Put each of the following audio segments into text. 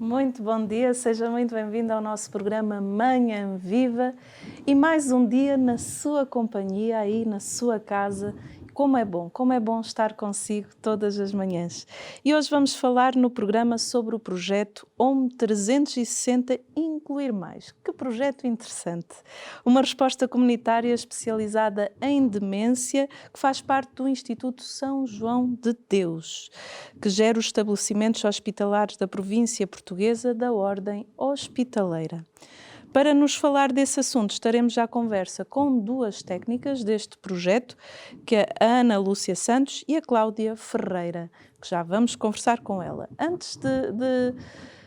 Muito bom dia, seja muito bem-vindo ao nosso programa Manhã Viva e mais um dia na sua companhia, aí na sua casa. Como é bom estar consigo todas as manhãs. E hoje vamos falar no programa sobre o projeto Home 360 Incluir Mais. Que projeto interessante! Uma resposta comunitária especializada em demência que faz parte do Instituto São João de Deus, que gera os estabelecimentos hospitalares da província portuguesa da Ordem Hospitaleira. Para nos falar desse assunto, estaremos à conversa com duas técnicas deste projeto, que é a Ana Lúcia Santos e a Cláudia Ferreira, que já vamos conversar com ela. Antes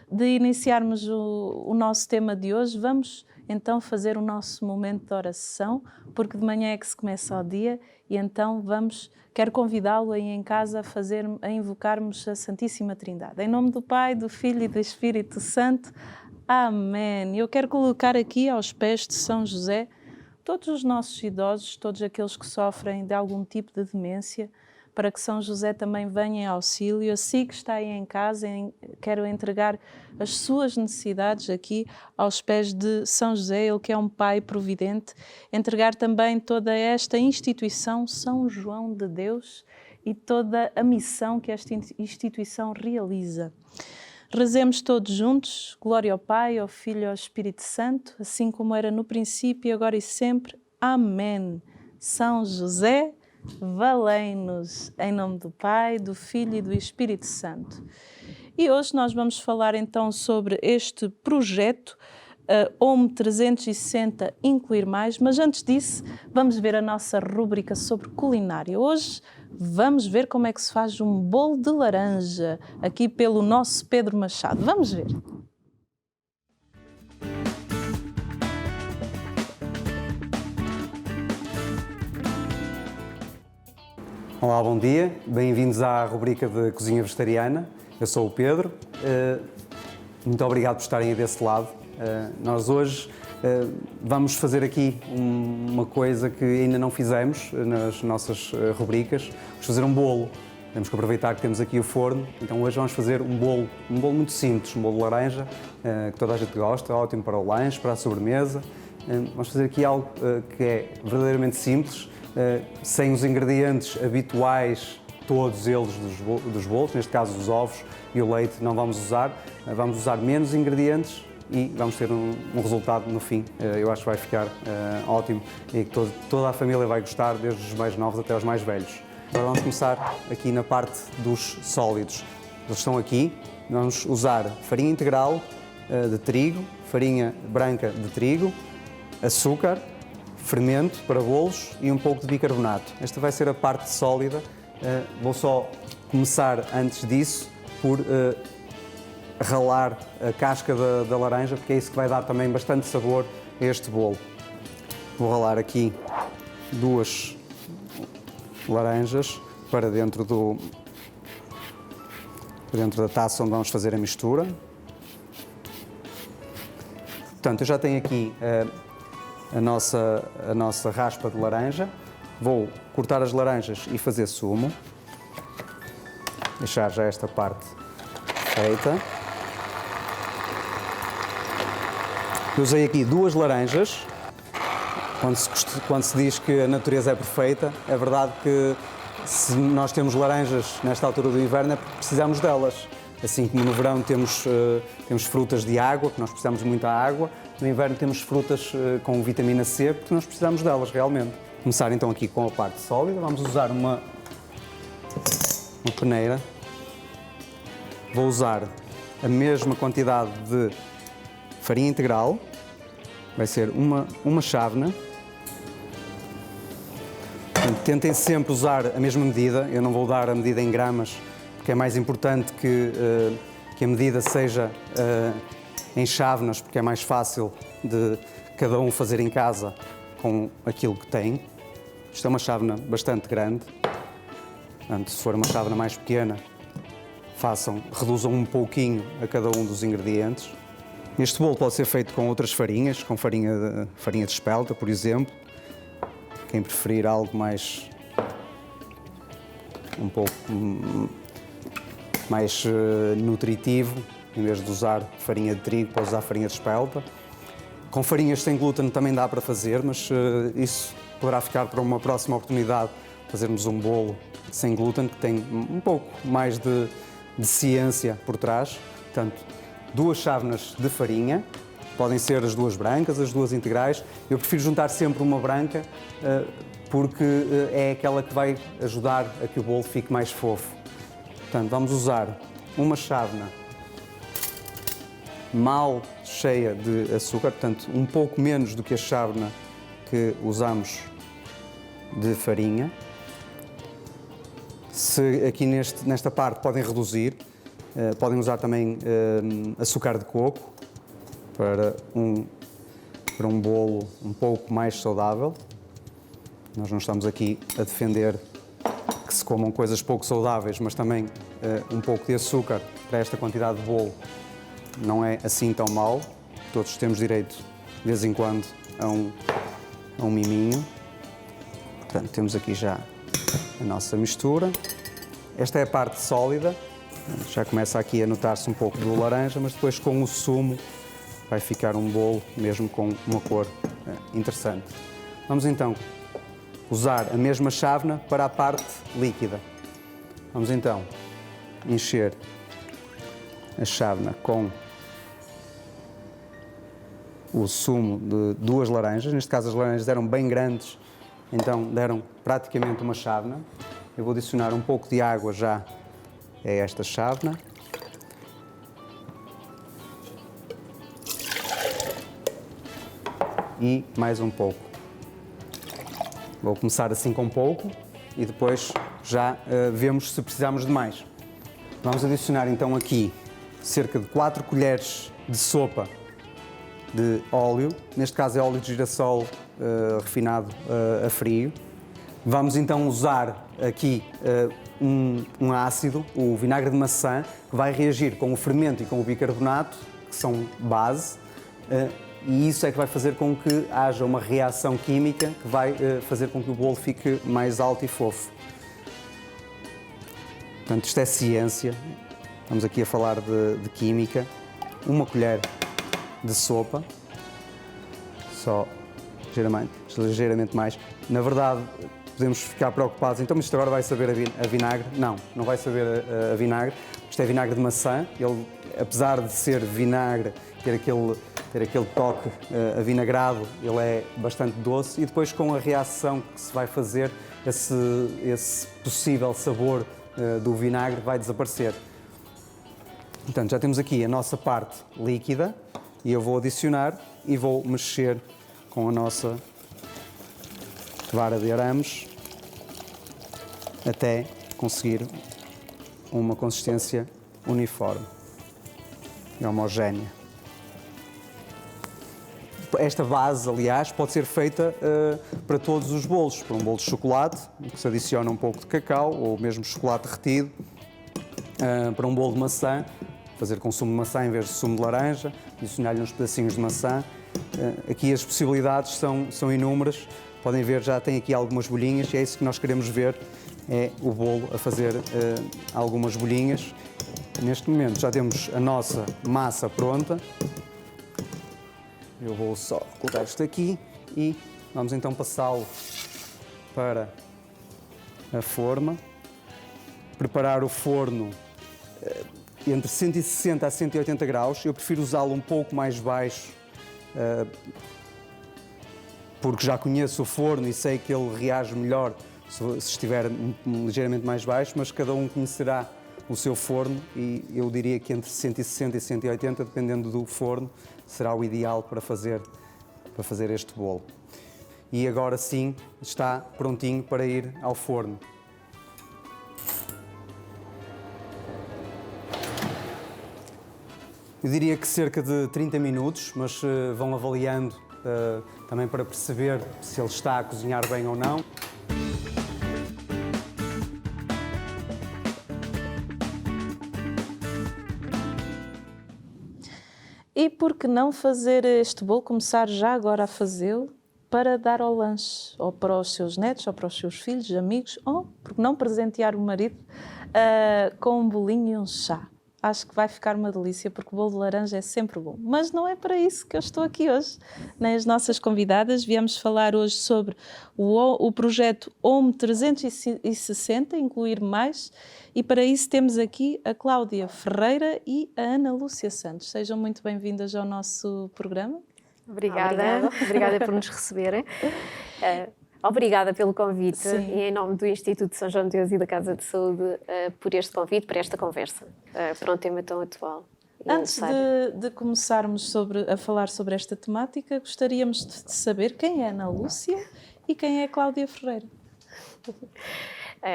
de iniciarmos o nosso tema de hoje, vamos então fazer o nosso momento de oração, porque de manhã é que se começa o dia e então quero convidá-lo aí em casa a invocarmos a Santíssima Trindade. Em nome do Pai, do Filho e do Espírito Santo. Amém. Eu quero colocar aqui aos pés de São José todos os nossos idosos, todos aqueles que sofrem de algum tipo de demência, para que São José também venha em auxílio. Assim que está aí em casa, quero entregar as suas necessidades aqui aos pés de São José, ele que é um pai providente, entregar também toda esta instituição, São João de Deus, e toda a missão que esta instituição realiza. Rezemos todos juntos, glória ao Pai, ao Filho e ao Espírito Santo, assim como era no princípio, agora e sempre. Amém. São José, valei-nos, em nome do Pai, do Filho e do Espírito Santo. E hoje nós vamos falar então sobre este projeto Home 360 Incluir Mais, mas antes disso vamos ver a nossa rúbrica sobre culinária. Hoje vamos ver como é que se faz um bolo de laranja, aqui pelo nosso Pedro Machado. Vamos ver. Olá, bom dia. Bem-vindos à rubrica de Cozinha Vegetariana. Eu sou o Pedro. Muito obrigado por estarem aí desse lado. Nós hoje vamos fazer aqui uma coisa que ainda não fizemos nas nossas rubricas. Vamos fazer um bolo. Temos que aproveitar que temos aqui o forno. Então hoje vamos fazer um bolo muito simples, um bolo de laranja, que toda a gente gosta, ótimo para o lanche, para a sobremesa. Vamos fazer aqui algo que é verdadeiramente simples, sem os ingredientes habituais, todos eles dos bolos, neste caso os ovos e o leite não vamos usar menos ingredientes e vamos ter um resultado no fim. Eu acho que vai ficar ótimo e que toda a família vai gostar, desde os mais novos até os mais velhos. Agora vamos começar aqui na parte dos sólidos. Eles estão aqui, vamos usar farinha integral de trigo, farinha branca de trigo, açúcar, fermento para bolos e um pouco de bicarbonato. Esta vai ser a parte sólida. Vou só começar antes disso por ralar a casca da laranja, porque é isso que vai dar também bastante sabor a este bolo. Vou ralar aqui 2 laranjas para dentro da taça onde vamos fazer a mistura. Portanto, eu já tenho aqui a nossa raspa de laranja. Vou cortar as laranjas e fazer sumo. Deixar já esta parte feita. Eu usei aqui 2 laranjas. Quando se diz que a natureza é perfeita, é verdade que se nós temos laranjas nesta altura do inverno é porque precisamos delas. Assim como no verão temos frutas de água, que nós precisamos de muita água, no inverno temos frutas com vitamina C, porque nós precisamos delas realmente. Começar então aqui com a parte sólida, vamos usar uma peneira. Vou usar a mesma quantidade de farinha integral, vai ser uma chávena. Portanto, tentem sempre usar a mesma medida, eu não vou dar a medida em gramas, porque é mais importante que a medida seja em chávenas, porque é mais fácil de cada um fazer em casa com aquilo que tem. Isto é uma chávena bastante grande, portanto, se for uma chávena mais pequena, reduzam um pouquinho a cada um dos ingredientes. Este bolo pode ser feito com outras farinhas, com farinha de espelta, por exemplo. Quem preferir algo mais um pouco mais nutritivo, em vez de usar farinha de trigo, pode usar farinha de espelta. Com farinhas sem glúten também dá para fazer, mas isso poderá ficar para uma próxima oportunidade, fazermos um bolo sem glúten, que tem um pouco mais de ciência por trás. Portanto, 2 chávenas de farinha, podem ser as 2 brancas, as 2 integrais. Eu prefiro juntar sempre uma branca, porque é aquela que vai ajudar a que o bolo fique mais fofo. Portanto, vamos usar uma chávena mal cheia de açúcar, portanto, um pouco menos do que a chávena que usamos de farinha. Se aqui nesta parte podem reduzir, podem usar também açúcar de coco para um bolo um pouco mais saudável. Nós não estamos aqui a defender que se comam coisas pouco saudáveis, mas também um pouco de açúcar para esta quantidade de bolo não é assim tão mau. Todos temos direito, de vez em quando, a um miminho. Portanto, temos aqui já a nossa mistura. Esta é a parte sólida. Já começa aqui a notar-se um pouco do laranja, mas depois com o sumo vai ficar um bolo mesmo com uma cor interessante. Vamos então usar a mesma chávena para a parte líquida. Vamos então encher a chávena com o sumo de 2 laranjas. Neste caso as laranjas eram bem grandes, então deram praticamente uma chávena. Eu vou adicionar um pouco de água já a esta chávena. E mais um pouco. Vou começar assim com pouco e depois já vemos se precisamos de mais. Vamos adicionar então aqui cerca de 4 colheres de sopa de óleo. Neste caso é óleo de girassol refinado a frio. Vamos então usar aqui um ácido, o vinagre de maçã, que vai reagir com o fermento e com o bicarbonato, que são base. E isso é que vai fazer com que haja uma reação química que vai fazer com que o bolo fique mais alto e fofo. Portanto, isto é ciência. Estamos aqui a falar de química. 1 colher de sopa, só ligeiramente mais. Na verdade, podemos ficar preocupados. Então, isto agora vai saber a vinagre? Não, não vai saber a vinagre. Isto é vinagre de maçã. Ele, apesar de ser vinagre, ter aquele toque avinagrado, ele é bastante doce e depois com a reação que se vai fazer, esse possível sabor do vinagre vai desaparecer. Portanto, já temos aqui a nossa parte líquida e eu vou adicionar e vou mexer com a nossa vara de arames até conseguir uma consistência uniforme e homogénea. Esta base, aliás, pode ser feita para todos os bolos. Para um bolo de chocolate, que se adiciona um pouco de cacau ou mesmo chocolate derretido. Para um bolo de maçã, fazer com sumo de maçã em vez de sumo de laranja, adicionar-lhe uns pedacinhos de maçã. Aqui as possibilidades são inúmeras. Podem ver, já tem aqui algumas bolhinhas e é isso que nós queremos ver, é o bolo a fazer algumas bolinhas. Neste momento já temos a nossa massa pronta. Eu vou só colocar isto aqui e vamos então passá-lo para a forma. Preparar o forno entre 160 a 180 graus. Eu prefiro usá-lo um pouco mais baixo, porque já conheço o forno e sei que ele reage melhor se estiver ligeiramente mais baixo, mas cada um conhecerá o seu forno e eu diria que entre 160 e 180, dependendo do forno, será o ideal para fazer este bolo. E agora sim está prontinho para ir ao forno. Eu diria que cerca de 30 minutos, mas vão avaliando também para perceber se ele está a cozinhar bem ou não. E por que não fazer este bolo, começar já agora a fazê-lo para dar ao lanche, ou para os seus netos, ou para os seus filhos, amigos, ou por que não presentear o marido com um bolinho e um chá? acho que vai ficar uma delícia, porque o bolo de laranja é sempre bom. Mas não é para isso que eu estou aqui hoje. Nem as nossas convidadas. Viemos falar hoje sobre o projeto Home 360, incluir mais. E para isso temos aqui a Cláudia Ferreira e a Ana Lúcia Santos. Sejam muito bem-vindas ao nosso programa. Obrigada. Obrigada por nos receberem. Obrigada pelo convite. Sim. E em nome do Instituto São João de Deus e da Casa de Saúde por este convite, por esta conversa, para um tema tão atual. Antes de começarmos a falar sobre esta temática, gostaríamos de saber quem é a Ana Lúcia e quem é a Cláudia Ferreira.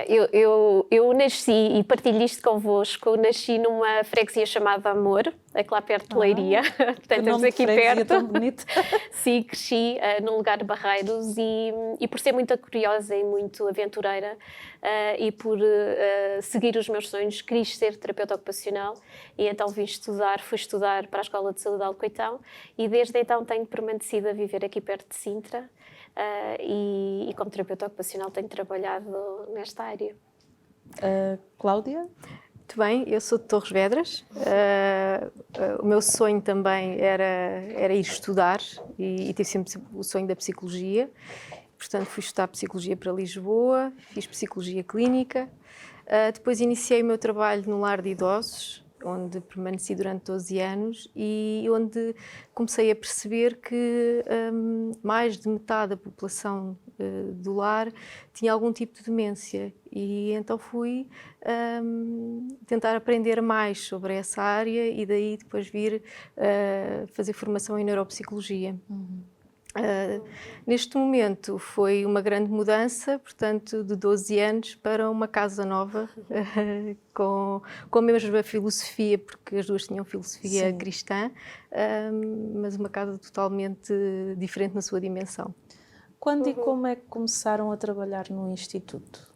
Eu nasci, e partilho isto convosco, nasci numa freguesia chamada Amor, aqui lá perto de Leiria, portanto estamos aqui perto. Tão bonito. Sim, cresci num lugar de Barreiros e por ser muito curiosa e muito aventureira e por seguir os meus sonhos, quis ser terapeuta ocupacional e então fui estudar para a Escola de Saúde de Alcoitão e desde então tenho permanecido a viver aqui perto de Sintra. E como terapeuta ocupacional tenho trabalhado nesta área. Cláudia? Muito bem, eu sou de Torres Vedras. O meu sonho também era ir estudar e tive sempre o sonho da psicologia. Portanto, fui estudar psicologia para Lisboa, fiz psicologia clínica. Depois iniciei o meu trabalho no lar de idosos, onde permaneci durante 12 anos e onde comecei a perceber que mais de metade da população do lar tinha algum tipo de demência e então fui tentar aprender mais sobre essa área e daí depois vir fazer formação em neuropsicologia. Neste momento foi uma grande mudança, portanto, de 12 anos para uma casa nova, com a mesma filosofia, porque as duas tinham filosofia Sim. cristã, mas uma casa totalmente diferente na sua dimensão. Quando e como é que começaram a trabalhar no Instituto?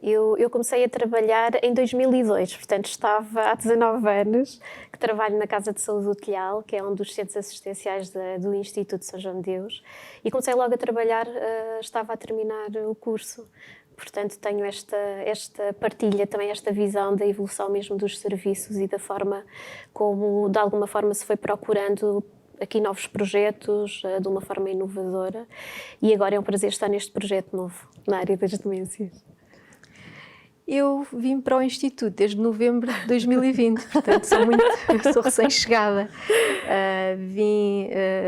Eu comecei a trabalhar em 2002, portanto estava há 19 anos que trabalho na Casa de Saúde do Telhal, que é um dos centros assistenciais do Instituto São João de Deus, e comecei logo a trabalhar, estava a terminar o curso. Portanto, tenho esta partilha, também esta visão da evolução mesmo dos serviços e da forma como, de alguma forma, se foi procurando aqui novos projetos, de uma forma inovadora. E agora é um prazer estar neste projeto novo, na área das demências. Eu vim para o Instituto desde novembro de 2020, portanto sou recém-chegada.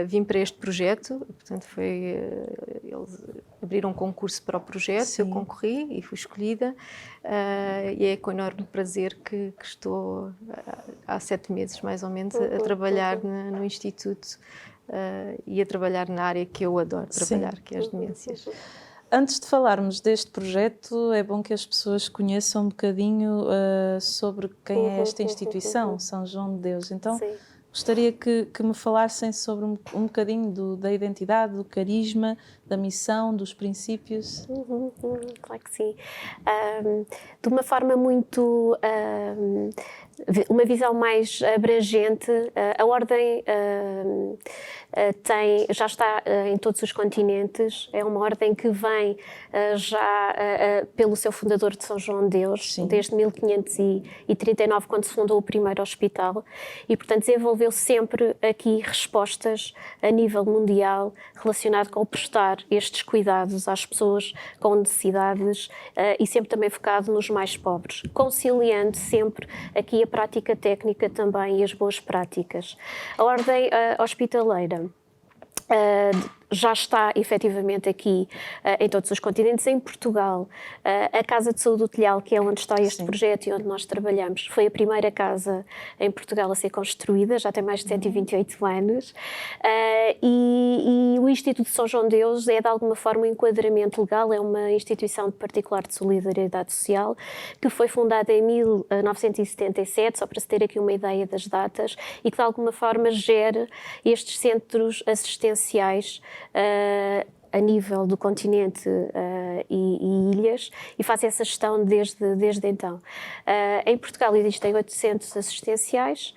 Vim para este projeto, portanto eles abriram um concurso para o projeto, Sim. Eu concorri e fui escolhida e é com enorme prazer que estou há 7 meses mais ou menos a trabalhar no Instituto e a trabalhar na área que eu adoro trabalhar, Sim. que é as demências. Antes de falarmos deste projeto, é bom que as pessoas conheçam um bocadinho sobre quem é esta instituição, São João de Deus. Então, Sim. gostaria que me falassem sobre um bocadinho da identidade, do carisma, da missão, dos princípios. Claro que sim. De uma forma muito... uma visão mais abrangente, a Ordem já está em todos os continentes, é uma Ordem que vem já pelo seu fundador de São João de Deus, Sim. desde 1539, quando se fundou o primeiro hospital, e portanto desenvolveu sempre aqui respostas a nível mundial relacionado com o prestar estes cuidados às pessoas com necessidades e sempre também focado nos mais pobres, conciliando sempre aqui a prática técnica também e as boas práticas. A Ordem Hospitaleira já está efetivamente aqui em todos os continentes. Em Portugal, a Casa de Saúde do Telhal, que é onde está este projeto e onde nós trabalhamos, foi a primeira casa em Portugal a ser construída, já tem mais de 128 anos, e o Instituto São João de Deus é de alguma forma um enquadramento legal, é uma instituição de particular de solidariedade social, que foi fundada em 1977, só para se ter aqui uma ideia das datas, e que de alguma forma gera estes centros assistenciais a nível do continente e ilhas, e faz essa gestão desde então. Em Portugal existem 800 assistenciais.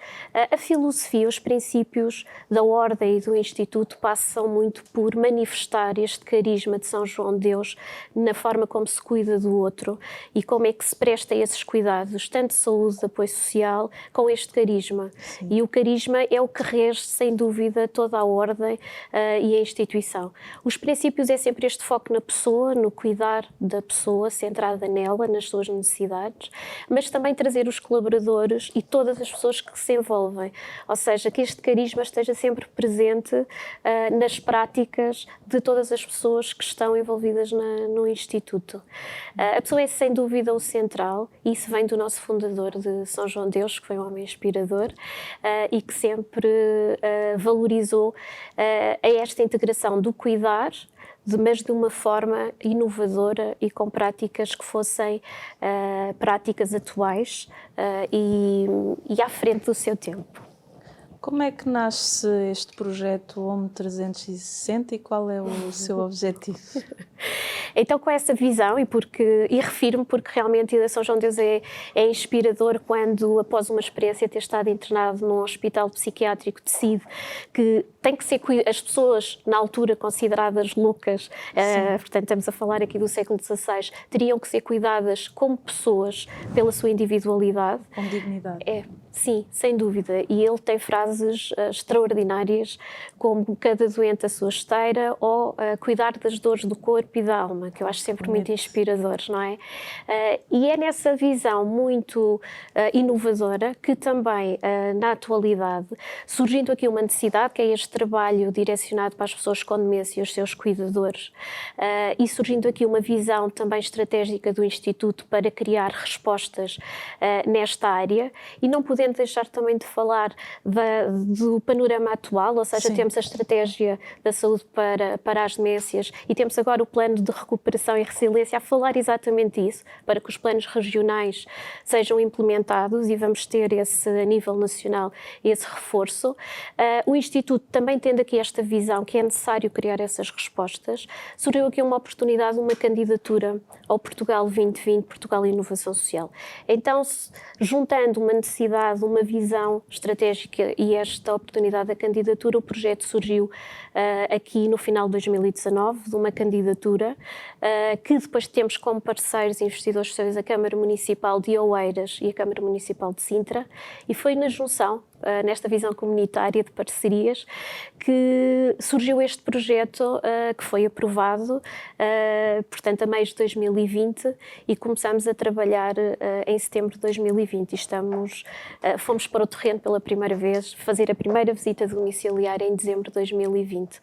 A filosofia, os princípios da Ordem e do Instituto passam muito por manifestar este carisma de São João de Deus na forma como se cuida do outro e como é que se presta esses cuidados, tanto de saúde, de apoio social, com este carisma. Sim. E o carisma é o que rege, sem dúvida, toda a Ordem e a instituição. Os princípios é sempre este foco na pessoa, no cuidar da pessoa, centrada nela, nas suas necessidades, mas também trazer os colaboradores e todas as pessoas que se envolvem. Ou seja, que este carisma esteja sempre presente nas práticas de todas as pessoas que estão envolvidas no Instituto. A pessoa é, sem dúvida, o central, e isso vem do nosso fundador de São João de Deus, que foi um homem inspirador e que sempre valorizou a esta integração do cuidar, mas de uma forma inovadora e com práticas que fossem práticas atuais e à frente do seu tempo. Como é que nasce este projeto Home 360 e qual é o seu objetivo? Então, com essa visão, e refiro-me porque realmente a São João de Deus é inspirador quando, após uma experiência ter estado internado num hospital psiquiátrico, decide que tem que ser as pessoas, na altura consideradas loucas, portanto estamos a falar aqui do século XVI, teriam que ser cuidadas como pessoas pela sua individualidade. Com dignidade. Sim, sem dúvida. E ele tem frases extraordinárias, como cada doente a sua esteira ou cuidar das dores do corpo e da alma, que eu acho sempre muito inspiradores, não é? E é nessa visão muito inovadora que também, na atualidade, surgindo aqui uma necessidade, que é este trabalho direcionado para as pessoas com demência e os seus cuidadores, e surgindo aqui uma visão também estratégica do Instituto para criar respostas nesta área, e não podendo deixar também de falar do panorama atual, ou seja, temos a estratégia da saúde para as demências e temos agora o plano de recuperação e resiliência a falar exatamente isso, para que os planos regionais sejam implementados e vamos ter a nível nacional esse reforço. O Instituto também tendo aqui esta visão que é necessário criar essas respostas, surgiu aqui uma oportunidade, uma candidatura ao Portugal 2020, Portugal Inovação Social. Então, juntando uma necessidade, uma visão estratégica e esta oportunidade da candidatura, o projeto surgiu aqui no final de 2019, de uma candidatura que depois temos como parceiros e investidores sociais a Câmara Municipal de Oeiras e a Câmara Municipal de Sintra, e foi na junção, nesta visão comunitária de parcerias, que surgiu este projeto que foi aprovado, portanto, a meios de 2020, e começamos a trabalhar em setembro de 2020. E fomos para o terreno pela primeira vez, fazer a primeira visita domiciliária em dezembro de 2020.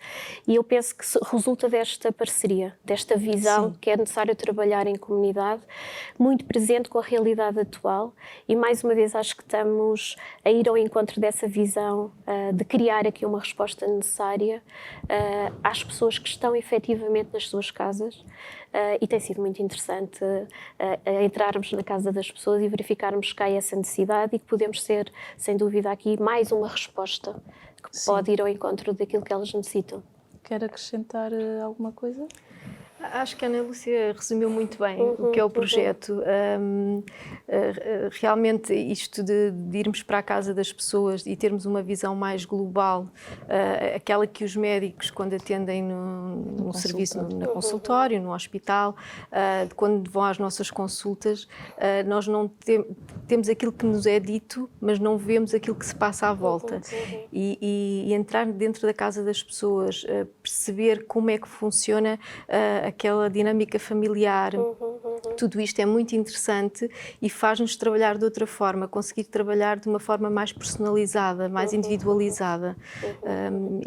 E eu penso que resulta desta parceria, desta visão que é necessário trabalhar em comunidade, muito presente com a realidade atual, e mais uma vez acho que estamos a ir ao encontro dessa visão de criar aqui uma resposta necessária às pessoas que estão efetivamente nas suas casas, e tem sido muito interessante entrarmos na casa das pessoas e verificarmos que há essa necessidade e que podemos ser, sem dúvida, aqui mais uma resposta que pode ir ao encontro daquilo que elas necessitam. Quer acrescentar alguma coisa? Acho que a Ana Lúcia resumiu muito bem o que é o projeto. Realmente isto de irmos para a casa das pessoas e termos uma visão mais global, aquela que os médicos, quando atendem no serviço, no consultório, no hospital, quando vão às nossas consultas, nós não temos aquilo que nos é dito, mas não vemos aquilo que se passa à volta. E entrar dentro da casa das pessoas, perceber como é que funciona aquela dinâmica familiar, tudo isto é muito interessante e faz-nos trabalhar de outra forma, conseguir trabalhar de uma forma mais personalizada, mais individualizada.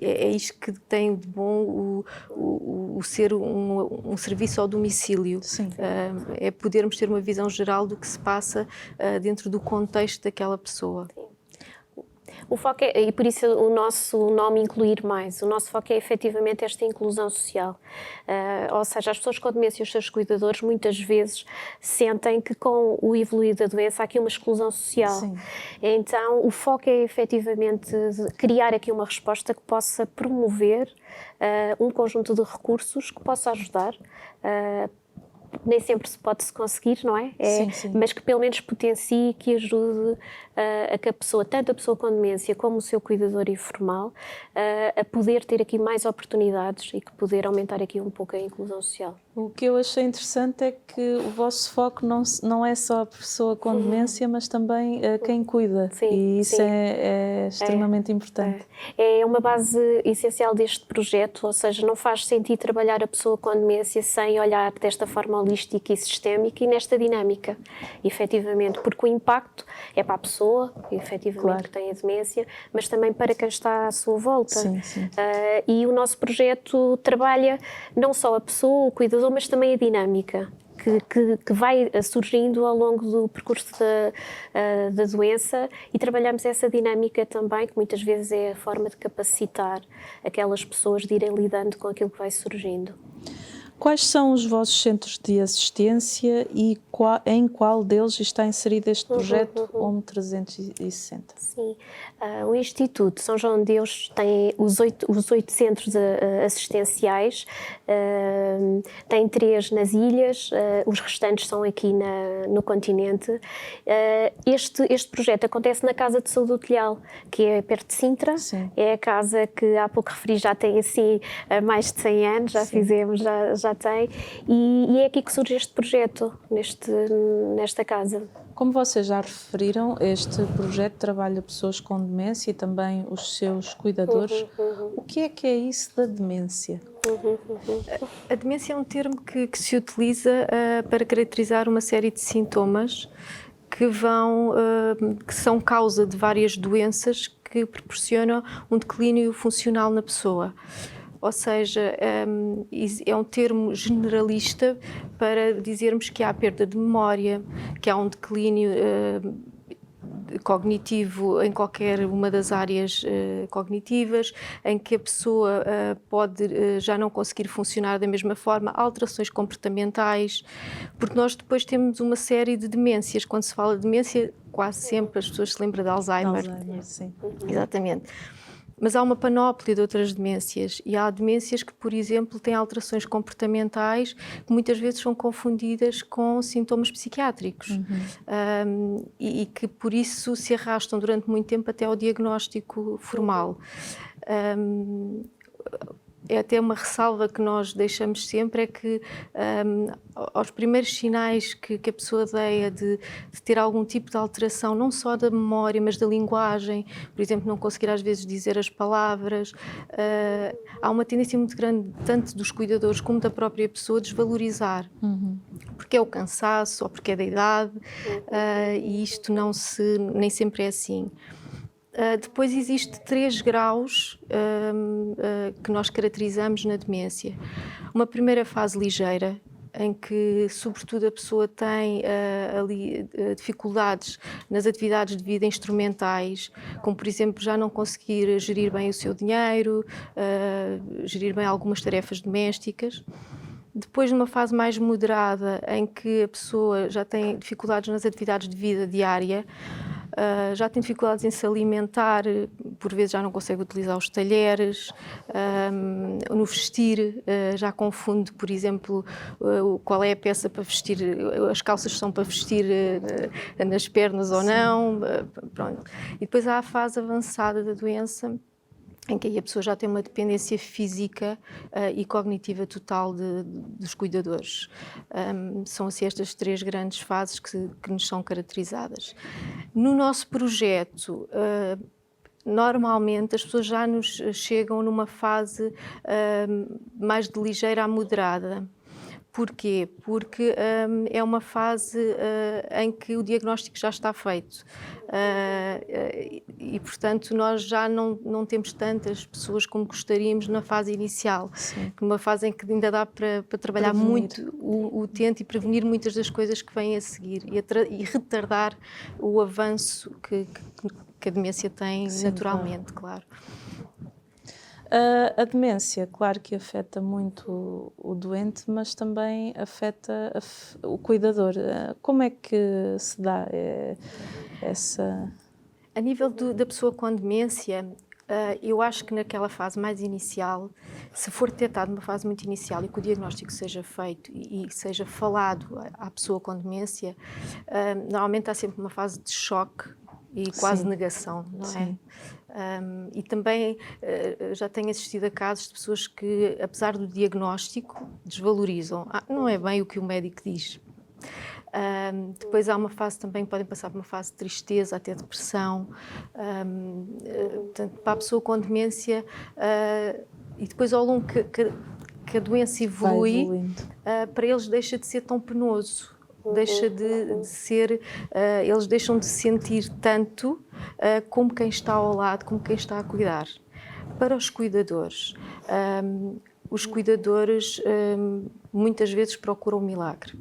É isto que tem de bom o ser um serviço ao domicílio. É podermos ter uma visão geral do que se passa dentro do contexto daquela pessoa. O foco é, e por isso o nosso nome Incluir Mais, o nosso foco é efetivamente esta inclusão social. Ou seja, as pessoas com demência e os seus cuidadores muitas vezes sentem que com o evoluir da doença há aqui uma exclusão social. Sim. Então o foco é efetivamente criar aqui uma resposta que possa promover um conjunto de recursos que possa ajudar. Nem sempre se pode conseguir, não é? Sim, sim. Mas que pelo menos potencie, que ajude a que a pessoa, tanto a pessoa com demência como o seu cuidador informal, a poder ter aqui mais oportunidades e que poder aumentar aqui um pouco a inclusão social. O que eu achei interessante é que o vosso foco não é só a pessoa com demência, mas também quem cuida. Sim, e isso sim. é extremamente importante. É uma base essencial deste projeto, ou seja, não faz sentido trabalhar a pessoa com demência sem olhar desta forma holística e sistémica e nesta dinâmica, efetivamente, porque o impacto é para a pessoa, efetivamente, Claro. que tem a demência, mas também para quem está à sua volta. Sim, sim. E o nosso projeto trabalha não só a pessoa, o cuidador, mas também a dinâmica que vai surgindo ao longo do percurso da doença, e trabalhamos essa dinâmica também, que muitas vezes é a forma de capacitar aquelas pessoas de irem lidando com aquilo que vai surgindo. Quais são os vossos centros de assistência e em qual deles está inserido este projeto Home 360? Sim, o Instituto São João de Deus tem os oito centros assistenciais, tem 3 nas ilhas, os restantes são aqui no continente. Este projeto acontece na Casa de Saúde do Telhal, que é perto de Sintra. Sim. É a casa que há pouco referi, já tem assim mais de 100 anos, já Sim. fizemos, já tem, e é aqui que surge este projeto, nesta casa. Como vocês já referiram, este projeto trabalha pessoas com demência e também os seus cuidadores. O que é isso da demência? A demência é um termo que se utiliza para caracterizar uma série de sintomas que são causa de várias doenças que proporcionam um declínio funcional na pessoa. Ou seja, é um termo generalista para dizermos que há perda de memória, que há um declínio cognitivo em qualquer uma das áreas cognitivas, em que a pessoa pode já não conseguir funcionar da mesma forma, alterações comportamentais, porque nós depois temos uma série de demências. Quando se fala de demência, quase sempre as pessoas se lembram de Alzheimer. Sim. Exatamente. Mas há uma panóplia de outras demências, e há demências que, por exemplo, têm alterações comportamentais que muitas vezes são confundidas com sintomas psiquiátricos, e que por isso se arrastam durante muito tempo até ao diagnóstico formal. É até uma ressalva que nós deixamos sempre, é que aos primeiros sinais que a pessoa deia de ter algum tipo de alteração, não só da memória, mas da linguagem, por exemplo, não conseguir às vezes dizer as palavras, há uma tendência muito grande, tanto dos cuidadores como da própria pessoa, desvalorizar, porque é o cansaço ou porque é da idade, e isto nem sempre é assim. Depois existe 3 graus que nós caracterizamos na demência. Uma primeira fase ligeira, em que, sobretudo, a pessoa tem ali dificuldades nas atividades de vida instrumentais, como, por exemplo, já não conseguir gerir bem o seu dinheiro, gerir bem algumas tarefas domésticas. Depois, numa fase mais moderada, em que a pessoa já tem dificuldades nas atividades de vida diária, já tem dificuldades em se alimentar, por vezes já não consegue utilizar os talheres, no vestir já confunde, por exemplo, qual é a peça para vestir, as calças são para vestir nas pernas ou não, pronto. E depois há a fase avançada da doença, em que aí a pessoa já tem uma dependência física e cognitiva total dos cuidadores. São assim estas 3 grandes fases que nos são caracterizadas. No nosso projeto, normalmente as pessoas já nos chegam numa fase mais de ligeira a moderada. Porquê? Porque é uma fase em que o diagnóstico já está feito e, portanto, nós já não temos tantas pessoas como gostaríamos na fase inicial. Sim. Numa fase em que ainda dá para trabalhar muito o utente e prevenir muitas das coisas que vêm a seguir e retardar o avanço que que a demência tem naturalmente, claro. A demência, claro que afeta muito o doente, mas também afeta o cuidador. Como é que se dá essa... A nível da pessoa com demência, eu acho que naquela fase mais inicial, se for detectado numa fase muito inicial e que o diagnóstico seja feito e seja falado à pessoa com demência, normalmente há sempre uma fase de choque e quase negação, não é? E também já tenho assistido a casos de pessoas que, apesar do diagnóstico, desvalorizam. Não é bem o que o médico diz. Depois há uma fase também, podem passar por uma fase de tristeza, até depressão. Portanto, para a pessoa com demência, e depois ao longo que a doença evolui, para eles deixa de ser tão penoso. Deixa de ser, eles deixam de sentir tanto como quem está ao lado, como quem está a cuidar. Para os cuidadores muitas vezes procuram um milagre.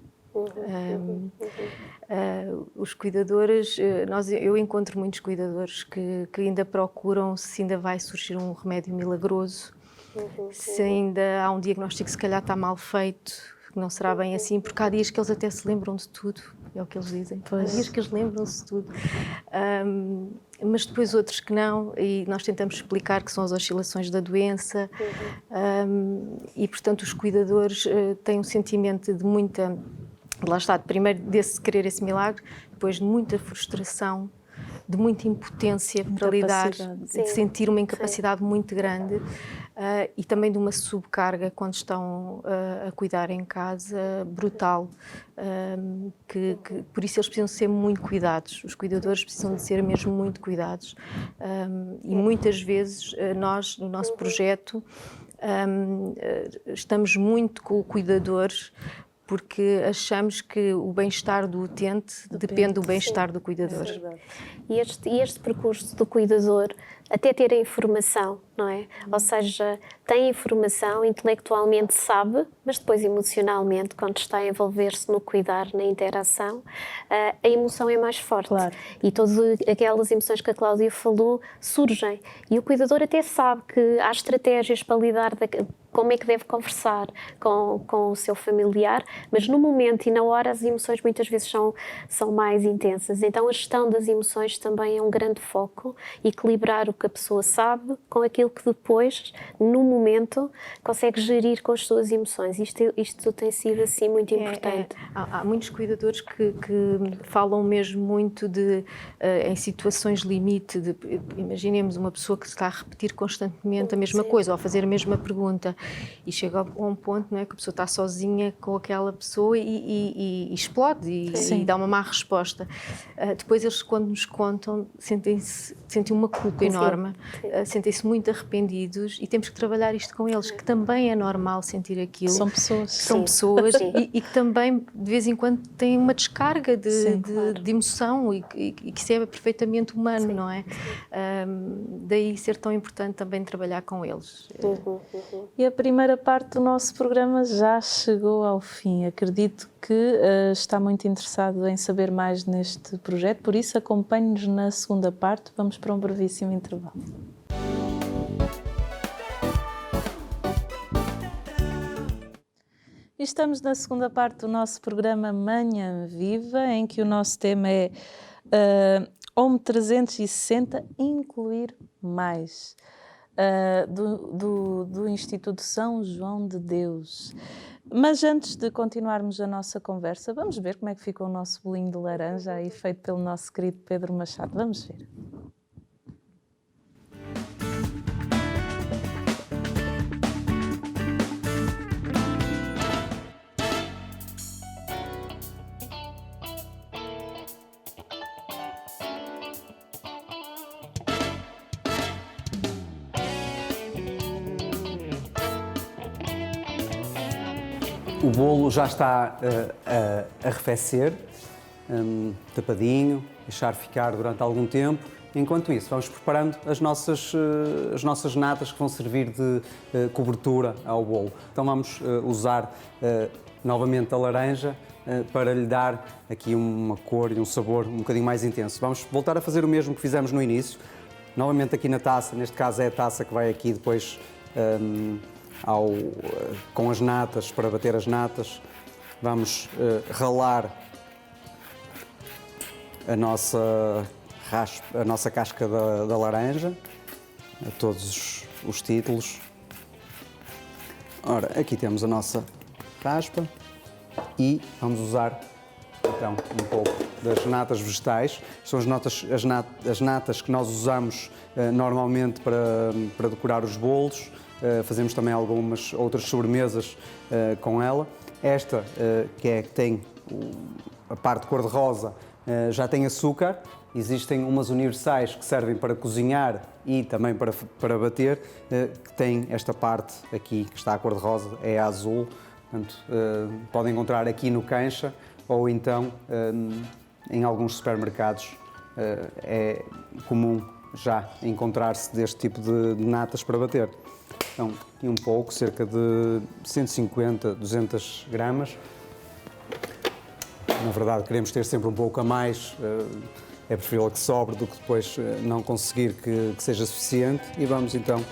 Os cuidadores, eu encontro muitos cuidadores que ainda procuram se ainda vai surgir um remédio milagroso, se ainda há um diagnóstico que se calhar está mal feito, que não será bem assim, porque há dias que eles até se lembram de tudo, é o que eles dizem. Há dias que eles lembram-se de tudo. Mas depois outros que não, e nós tentamos explicar que são as oscilações da doença, e portanto os cuidadores têm um sentimento de muita, lá está, primeiro desse querer esse milagre, depois de muita frustração, de muita impotência para lidar, de sentir uma incapacidade muito grande, e também de uma subcarga quando estão a cuidar em casa, brutal, por isso eles precisam ser muito cuidados, os cuidadores precisam de ser mesmo muito cuidados, e muitas vezes nós, no nosso projeto, estamos muito com o cuidador, porque achamos que o bem-estar do utente depende do bem-estar do cuidador. E este percurso do cuidador, até ter a informação, não é? Ou seja, tem informação, intelectualmente sabe, mas depois emocionalmente, quando está a envolver-se no cuidar, na interação, a emoção é mais forte. Claro. E todas aquelas emoções que a Cláudia falou surgem. E o cuidador até sabe que há estratégias para lidar como é que deve conversar com o seu familiar, mas no momento e na hora as emoções muitas vezes são mais intensas. Então a gestão das emoções também é um grande foco, equilibrar o que a pessoa sabe com aquilo que depois, no momento, consegue gerir com as suas emoções. Isto tem sido assim muito importante. Há muitos cuidadores que falam mesmo muito em situações limite, imaginemos uma pessoa que está a repetir constantemente a mesma coisa ou a fazer a mesma pergunta. E chega a um ponto, não é, que a pessoa está sozinha com aquela pessoa e explode e dá uma má resposta. Depois eles, quando nos contam, sentem uma culpa enorme, sentem-se muito arrependidos e temos que trabalhar isto com eles, que também é normal sentir aquilo. São pessoas. São pessoas e que também, de vez em quando, têm uma descarga de emoção e que isso é perfeitamente humano, não é? Daí ser tão importante também trabalhar com eles. E a primeira parte do nosso programa já chegou ao fim. Acredito que está muito interessado em saber mais neste projeto, por isso acompanhe-nos na segunda parte. Vamos para um brevíssimo intervalo. E estamos na segunda parte do nosso programa Manhã Viva, em que o nosso tema é Home 360, incluir mais. Do Instituto São João de Deus. Mas antes de continuarmos a nossa conversa, vamos ver como é que ficou o nosso bolinho de laranja aí feito pelo nosso querido Pedro Machado. Vamos ver. O bolo já está a arrefecer, tapadinho, deixar ficar durante algum tempo. Enquanto isso, vamos preparando as nossas natas que vão servir de cobertura ao bolo. Então vamos usar novamente a laranja para lhe dar aqui uma cor e um sabor um bocadinho mais intenso. Vamos voltar a fazer o mesmo que fizemos no início. Novamente aqui na taça, neste caso é a taça que vai aqui depois com as natas, para bater as natas. Vamos ralar a nossa casca da laranja, a todos os títulos. Ora, aqui temos a nossa raspa e vamos usar então um pouco das natas vegetais. São as natas que nós usamos normalmente para decorar os bolos. Fazemos também algumas outras sobremesas com ela. Esta, que tem a parte cor-de-rosa, já tem açúcar. Existem umas universais que servem para cozinhar e também para bater, que tem esta parte aqui, que está a cor-de-rosa, é a azul. Portanto, podem encontrar aqui no Cancha ou então em alguns supermercados. É comum já encontrar-se deste tipo de natas para bater. Então, e um pouco, cerca de 150, 200 gramas. Na verdade, queremos ter sempre um pouco a mais. É preferível que sobre do que depois não conseguir que seja suficiente. E vamos então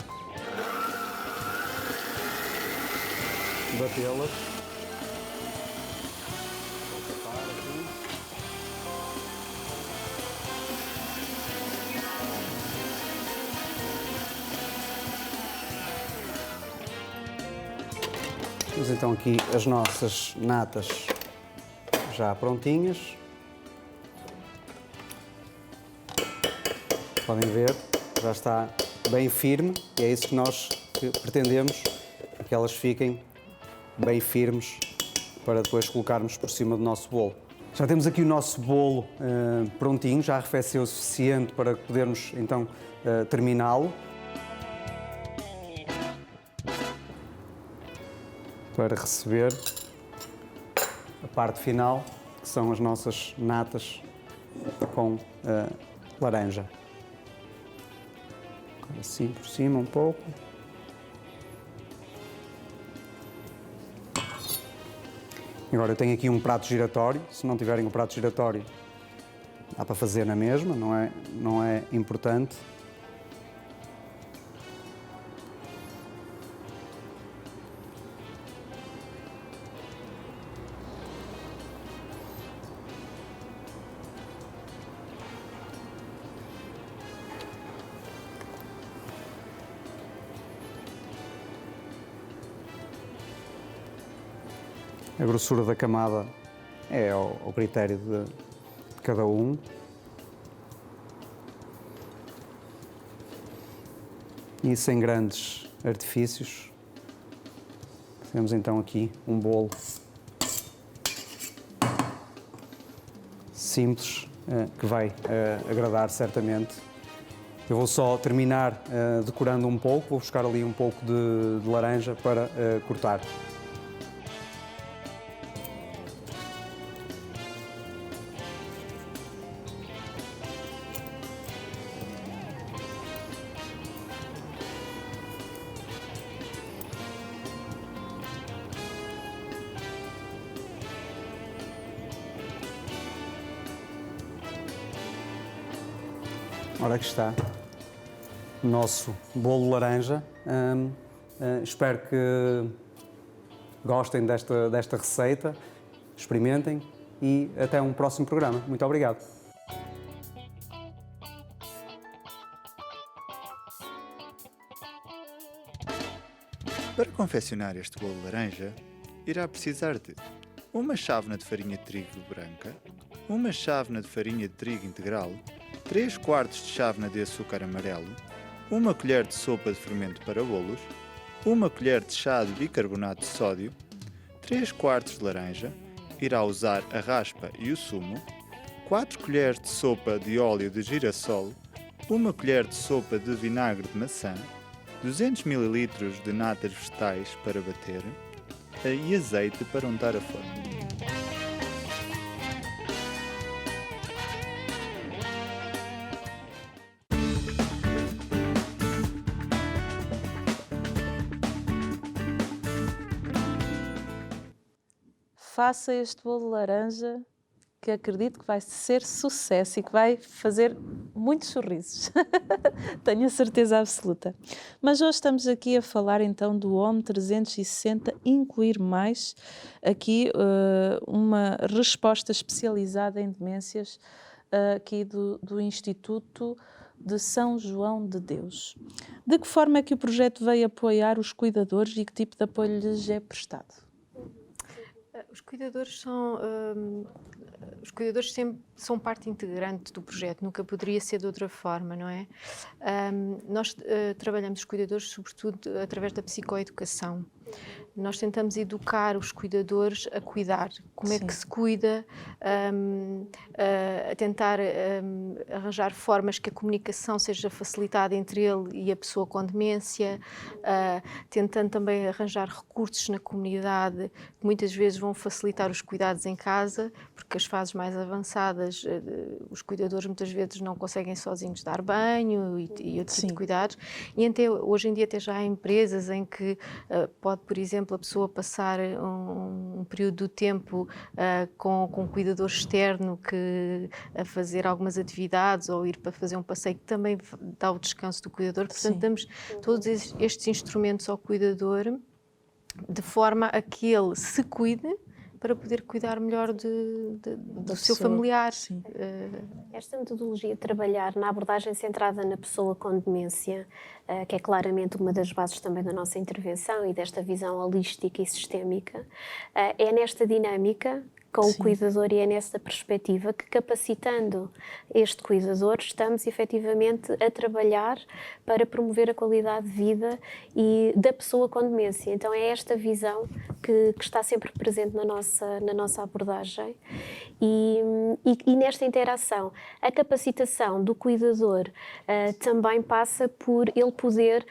batê-las. Temos então aqui as nossas natas já prontinhas. Podem ver, já está bem firme e é isso que nós pretendemos, que elas fiquem bem firmes para depois colocarmos por cima do nosso bolo. Já temos aqui o nosso bolo prontinho, já arrefeceu o suficiente para podermos então terminá-lo. Para receber a parte final, que são as nossas natas com laranja. Assim por cima um pouco. Agora eu tenho aqui um prato giratório. Se não tiverem um prato giratório, dá para fazer na mesma, não é importante. A grossura da camada é ao critério de cada um. E sem grandes artifícios. Temos então aqui um bolo simples, que vai agradar certamente. Eu vou só terminar decorando um pouco, vou buscar ali um pouco de laranja para cortar. Ora, aqui está o nosso bolo laranja. Espero que gostem desta receita, experimentem e até um próximo programa. Muito obrigado. Para confeccionar este bolo laranja, irá precisar de uma chávena de farinha de trigo branca, uma chávena de farinha de trigo integral, 3/4 de chávena de açúcar amarelo, uma colher de sopa de fermento para bolos, uma colher de chá de bicarbonato de sódio, 3/4 de laranja, irá usar a raspa e o sumo, 4 colheres de sopa de óleo de girassol, uma colher de sopa de vinagre de maçã, 200 ml de natas vegetais para bater e azeite para untar a forma. faça este bolo de laranja, que acredito que vai ser sucesso e que vai fazer muitos sorrisos. Tenho a certeza absoluta. Mas hoje estamos aqui a falar então do OM 360, incluir mais aqui uma resposta especializada em demências aqui do Instituto de São João de Deus. De que forma é que o projeto veio apoiar os cuidadores e que tipo de apoio lhes é prestado? Os cuidadores sempre são parte integrante do projeto, nunca poderia ser de outra forma, não é? Nós trabalhamos os cuidadores sobretudo através da psicoeducação. Nós tentamos educar os cuidadores a cuidar, como é que se cuida, a tentar arranjar formas que a comunicação seja facilitada entre ele e a pessoa com demência, tentando também arranjar recursos na comunidade que muitas vezes vão facilitar os cuidados em casa, porque as fases mais avançadas, os cuidadores muitas vezes não conseguem sozinhos dar banho e outro tipo de cuidados. E até, hoje em dia até já há empresas em que pode, por exemplo, a pessoa passar um período do tempo com um cuidador externo a fazer algumas atividades ou ir para fazer um passeio que também dá o descanso do cuidador. Portanto, damos todos estes instrumentos ao cuidador de forma a que ele se cuide para poder cuidar melhor do seu familiar. Esta metodologia de trabalhar na abordagem centrada na pessoa com demência, que é claramente uma das bases também da nossa intervenção e desta visão holística e sistémica, é nesta dinâmica com o cuidador e é nessa perspectiva que, capacitando este cuidador, estamos efetivamente a trabalhar para promover a qualidade de vida e da pessoa com demência. Então é esta visão que está sempre presente na nossa abordagem e nesta interação. A capacitação do cuidador também passa por ele poder,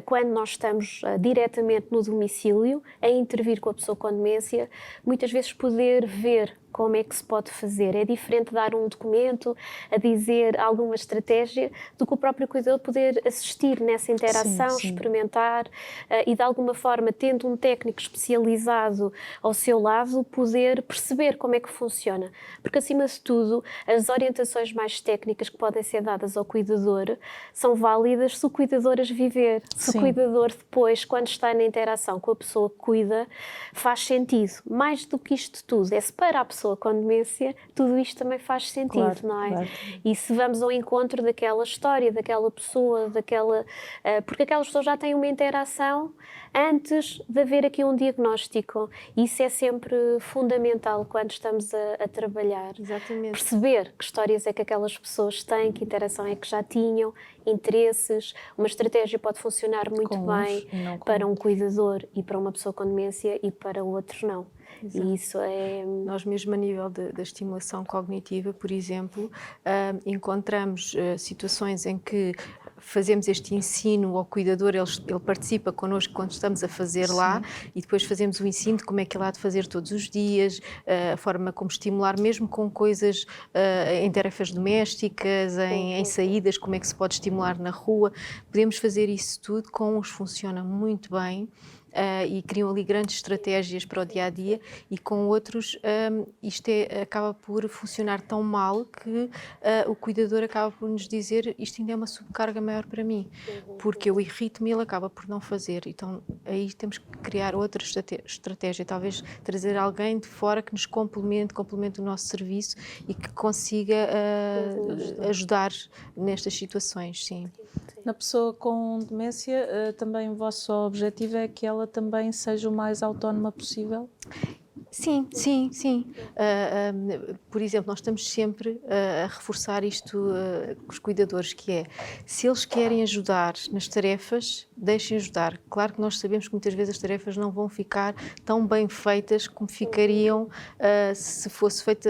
quando nós estamos diretamente no domicílio, a intervir com a pessoa com demência, muitas vezes poder ver como é que se pode fazer. É diferente dar um documento a dizer alguma estratégia do que o próprio cuidador poder assistir nessa interação, experimentar e de alguma forma, tendo um técnico especializado ao seu lado, poder perceber como é que funciona. Porque acima de tudo, as orientações mais técnicas que podem ser dadas ao cuidador são válidas se o cuidador as viver. Se o cuidador depois, quando está na interação com a pessoa que cuida, faz sentido. Mais do que isto tudo, é se para a pessoa com demência, tudo isto também faz sentido, não é? Claro. E se vamos ao encontro daquela história, daquela pessoa, porque aquelas pessoas já têm uma interação antes de haver aqui um diagnóstico. Isso é sempre fundamental quando estamos a trabalhar. Exatamente. Perceber que histórias é que aquelas pessoas têm, que interação é que já tinham, interesses. Uma estratégia pode funcionar muito bem para um cuidador e para uma pessoa com demência e para outros não. Exato. E isso é... Nós mesmo a nível da estimulação cognitiva, por exemplo, encontramos situações em que fazemos este ensino ao cuidador, ele participa connosco quando estamos a fazer lá e depois fazemos o ensino de como é que ele há de fazer todos os dias, a forma como estimular, mesmo com coisas em tarefas domésticas, em saídas, como é que se pode estimular na rua. Podemos fazer isso tudo, com uns funciona muito bem. E criam ali grandes estratégias para o dia-a-dia e com outros isto acaba por funcionar tão mal que o cuidador acaba por nos dizer isto ainda é uma subcarga maior para mim, porque eu irrito-me e ele acaba por não fazer. Então aí temos que criar outra estratégia, talvez trazer alguém de fora que nos complemente o nosso serviço e que consiga ajudar nestas situações, sim. Na pessoa com demência, também o vosso objetivo é que ela também seja o mais autónoma possível? Sim. Por exemplo, nós estamos sempre a reforçar isto com os cuidadores, que é, se eles querem ajudar nas tarefas, deixem ajudar. Claro que nós sabemos que muitas vezes as tarefas não vão ficar tão bem feitas como ficariam se fosse feita